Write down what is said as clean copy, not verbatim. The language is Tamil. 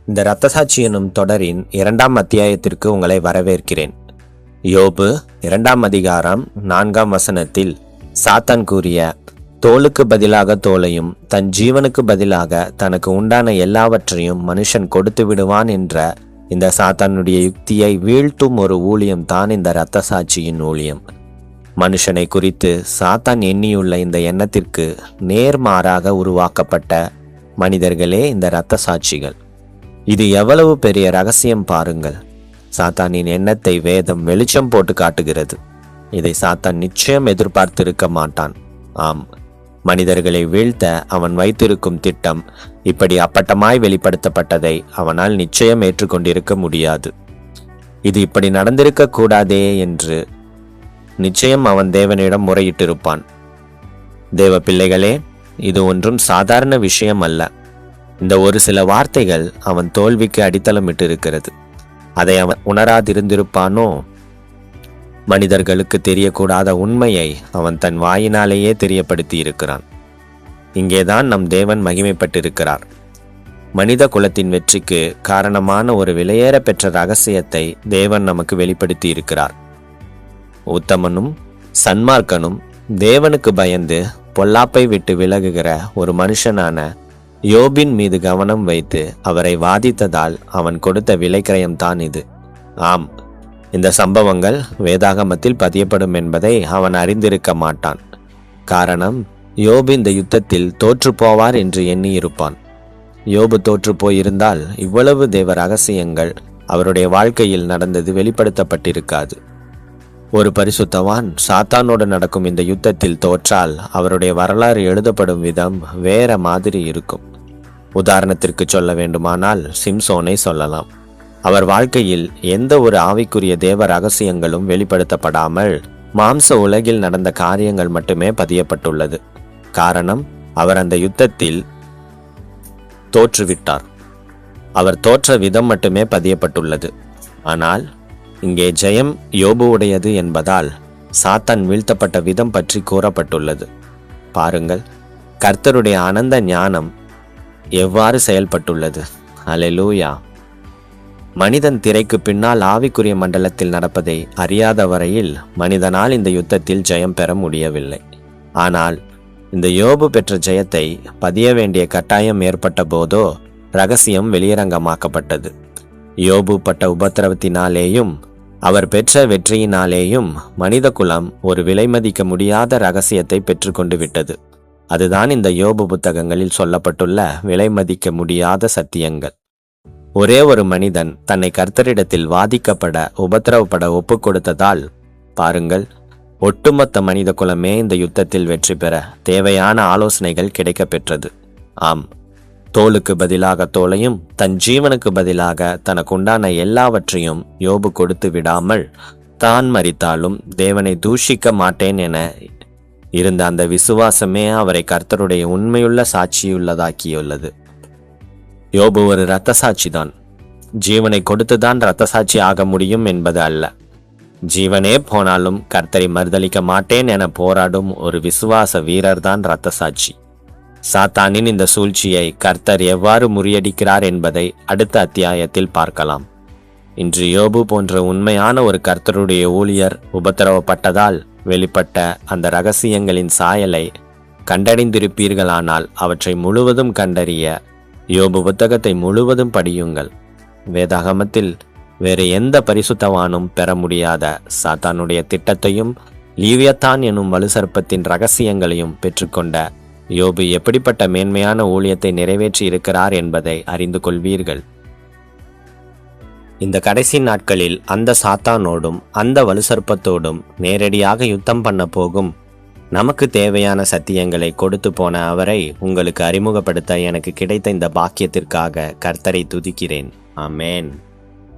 இந்த இரத்தசாட்சி எனும் தொடரின் 2ஆம் அத்தியாயத்திற்கு உங்களை வரவேற்கிறேன். யோபு 2ஆம் அதிகாரம் 4ஆம் வசனத்தில் சாத்தான் கூறிய தோலுக்கு பதிலாக தோலையும் தன் ஜீவனுக்கு பதிலாக தனக்கு உண்டான எல்லாவற்றையும் மனுஷன் கொடுத்து விடுவான் என்ற இந்த சாத்தானுடைய யுக்தியை வீழ்த்தும் ஒரு ஊழியம் தான் இந்த இரத்தசாட்சியின் ஊழியம். மனுஷனை குறித்து சாத்தான் எண்ணியுள்ள இந்த எண்ணத்திற்கு நேர்மாறாக உருவாக்கப்பட்ட மனிதர்களே இந்த இரத்தசாட்சிகள். இது எவ்வளவு பெரிய ரகசியம் பாருங்கள். சாத்தானின் எண்ணத்தை வேதம் வெளிச்சம் போட்டு காட்டுகிறது. இதை சாத்தான் நிச்சயம் எதிர்பார்த்திருக்க மாட்டான். ஆம், மனிதர்களை வீழ்த்த அவன் வைத்திருக்கும் திட்டம் இப்படி அப்பட்டமாய் வெளிப்படுத்தப்பட்டதை அவனால் நிச்சயம் ஏற்றுக்கொண்டிருக்க முடியாது. இது இப்படி நடந்திருக்க கூடாதே என்று நிச்சயம் அவன் தேவனிடம் முறையிட்டிருப்பான். தேவ பிள்ளைகளே, இது ஒன்றும் சாதாரண விஷயம் அல்ல. இந்த ஒரு சில வார்த்தைகள் அவன் தோல்விக்கு அடித்தளமிட்டிருக்கிறது. அதை அவன் உணராதிருந்திருப்பானோ? மனிதர்களுக்கு தெரியக்கூடாத உண்மையை அவன் தன் வாயினாலேயே தெரியப்படுத்தி இருக்கிறான். இங்கேதான் நம் தேவன் மகிமைப்பட்டிருக்கிறார். மனித குலத்தின் வெற்றிக்கு காரணமான ஒரு விலையேற பெற்ற ரகசியத்தை தேவன் நமக்கு வெளிப்படுத்தி இருக்கிறார். உத்தமனும் சன்மார்க்கனும் தேவனுக்கு பயந்து பொல்லாப்பை விட்டு விலகுகிற ஒரு மனுஷனான யோபின் மீது கவனம் வைத்து அவரை வாதித்ததால் அவன் கொடுத்த விலைக்கிரயம்தான் இது. ஆம், இந்த சம்பவங்கள் வேதாகமத்தில் பதியப்படும் என்பதை அவன் அறிந்திருக்க மாட்டான். காரணம், யோபு இந்த யுத்தத்தில் தோற்று போவார் என்று எண்ணியிருப்பான். யோபு தோற்று போயிருந்தால் இவ்வளவு தேவ ரகசியங்கள் அவருடைய வாழ்க்கையில் நடந்தது வெளிப்படுத்தப்பட்டிருக்காது. ஒரு பரிசுத்தவான் சாத்தானோடு நடக்கும் இந்த யுத்தத்தில் தோற்றால் அவருடைய வரலாறு எழுதப்படும் விதம் வேற மாதிரி இருக்கும். உதாரணத்திற்கு சொல்ல வேண்டுமானால் சிம்சோனை சொல்லலாம். அவர் வாழ்க்கையில் எந்த ஒரு ஆவிக்குரிய தேவ ரகசியங்களும் வெளிப்படுத்தப்படாமல் மாம்ச உலகில் நடந்த காரியங்கள் மட்டுமே பதியப்பட்டுள்ளது. காரணம், அவர் அந்த யுத்தத்தில் தோற்றுவிட்டார். அவர் தோற்ற விதம் மட்டுமே பதியப்பட்டுள்ளது. ஆனால் இங்கே ஜெயம் யோபுவுடையது என்பதால் சாத்தான் வீழ்த்தப்பட்ட விதம் பற்றி கூறப்பட்டுள்ளது. பாருங்கள், கர்த்தருடைய அனந்த ஞானம் எவ்வாறு செயல்பட்டுள்ளது. அல்லேலூயா. மனிதன் திரைக்கு பின்னால் ஆவிக்குரிய மண்டலத்தில் நடப்பதை அறியாத வரையில் மனிதனால் இந்த யுத்தத்தில் ஜெயம் பெற முடியவில்லை. ஆனால் இந்த யோபு பெற்ற ஜெயத்தை பதிய வேண்டிய கட்டாயம் ஏற்பட்ட போதோ ரகசியம் வெளியரங்கமாக்கப்பட்டது. யோபு பட்ட உபத்திரவத்தினாலேயும் அவர் பெற்ற வெற்றியினாலேயும் மனித குலம் ஒரு விலை மதிக்க முடியாத ரகசியத்தை பெற்றுக்கொண்டு விட்டது. அதுதான் இந்த யோபு புத்தகங்களில் சொல்லப்பட்டுள்ள விலை மதிக்க முடியாத சத்தியங்கள். ஒரே ஒரு மனிதன் தன்னை கர்த்தரிடத்தில் வாதிக்கப்பட உபத்திரவப்பட ஒப்பு கொடுத்ததால் பாருங்கள், ஒட்டுமொத்த மனித குலமே இந்த யுத்தத்தில் வெற்றி பெற தேவையான ஆலோசனைகள் கிடைக்க பெற்றது. ஆம், தோலுக்கு பதிலாக தோலையும் தன் ஜீவனுக்கு பதிலாக தனக்குண்டான எல்லாவற்றையும் யோபு கொடுத்து விடாமல் தான் மரித்தாலும் தேவனை தூஷிக்க மாட்டேன் என இருந்த அந்த விசுவாசமே அவரை கர்த்தருடைய உண்மையுள்ள சாட்சியுள்ளதாக்கியுள்ளது. யோபு ஒரு இரத்த சாட்சிதான். ஜீவனை கொடுத்துதான் இரத்த சாட்சி ஆக முடியும் என்பது அல்ல. ஜீவனே போனாலும் கர்த்தரை மறுதளிக்க மாட்டேன் என போராடும் ஒரு விசுவாச வீரர்தான் இரத்த சாட்சி. சாத்தானின் இந்த சூழ்ச்சியை கர்த்தர் எவ்வாறு முறியடிக்கிறார் என்பதை அடுத்த அத்தியாயத்தில் பார்க்கலாம். இன்று யோபு போன்ற உண்மையான ஒரு கர்த்தருடைய ஊழியர் உபத்திரவப்பட்டதால் வெளிப்பட்ட அந்த இரகசியங்களின் சாயலை கண்டடைந்திருப்பீர்களானால் அவற்றை முழுவதும் கண்டறிய யோபு புத்தகத்தை முழுவதும் படியுங்கள். வேதாகமத்தில் வேறு எந்த பரிசுத்தவானும் பெற முடியாத சாத்தானுடைய திட்டத்தையும் லீவியத்தான் எனும் வலுசர்ப்பத்தின் இரகசியங்களையும் பெற்றுக்கொண்ட யோபு எப்படிப்பட்ட மேன்மையான ஊழியத்தை நிறைவேற்றி இருக்கிறார் என்பதை அறிந்து கொள்வீர்கள். இந்த கடைசி நாட்களில் அந்த சாத்தானோடும் அந்த வலுசர்ப்பத்தோடும் நேரடியாக யுத்தம் பண்ண போகும் நமக்கு தேவையான சத்தியங்களை கொடுத்து போன அவரை உங்களுக்கு அறிமுகப்படுத்த எனக்கு கிடைத்த இந்த பாக்கியத்திற்காக கர்த்தரை துதிக்கிறேன். ஆமென்.